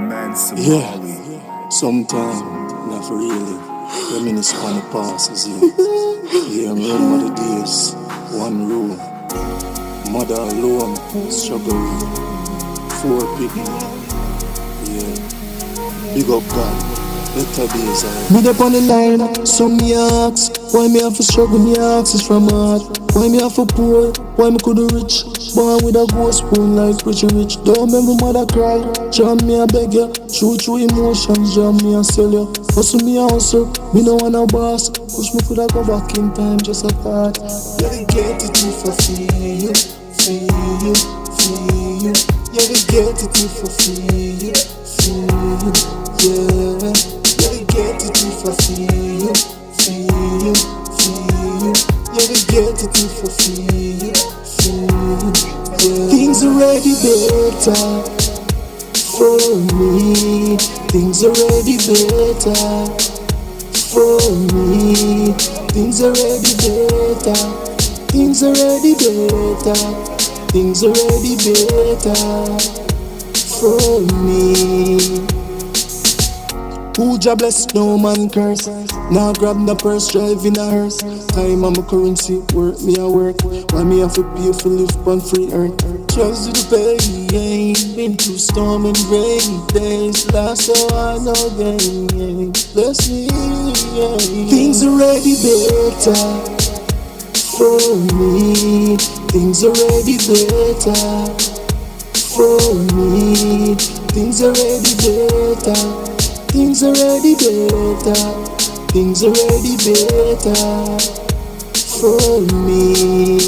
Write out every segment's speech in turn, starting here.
Mansa. Sometimes, not for really, reminisce on the past as you. Yeah, remember the days, one room, mother alone, struggling, four people. Yeah, big up God, better days ahead. Me up on the line, some me ask, why me have to struggle, me ask is from heart. Why me have to poor, why me coulda rich? Born with a gold spoon like Richie Rich. Don't make me mother cry, jam me a beg ya. True emotions, jam me a sell ya. Hustle me a hustle, me no want a boss. Push me coulda go back in time, just a thought. Yeah, they get it if I feel you, feel you, feel you. Yeah, they get it if I feel you, feel you, yeah. Yeah, they get it if I feel you, feel you, feel you. Yeah, they get it if I feel you, feel you, yeah. Things already better for me. Things already better for me. Things already better. Things already better. Things already better for me. Who Jah bless, no man curse. Now grab the purse, drive in a hearse. Time and my currency, work me a work. Why me have to pay for live on free earth? Trust to the pain, been through storm and rainy days. Last so I know gain. Bless me, yeah. Things already better for me. Things already better for me. Things already better. Things already better. Things already better for me.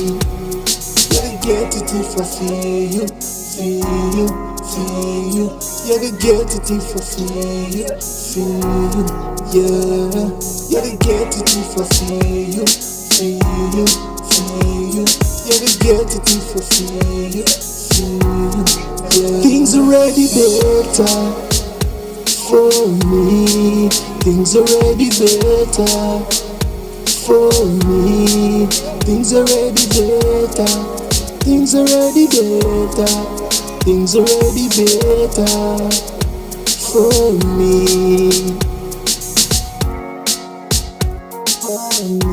Yeah, they get it if I feel you, feel you, feel you. Yeah, they get it if I feel you, feel you, yeah. Yeah, they get it if I feel you, feel you, feel you. Yeah, they get it if I feel you, feel you, yeah. Things already better for me. Things already better for me. Things already better. Things already better. Things already better for me. For me.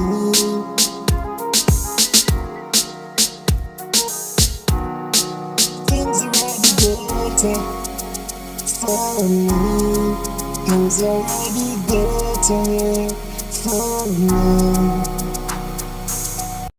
Things already better for me. Things already better for me.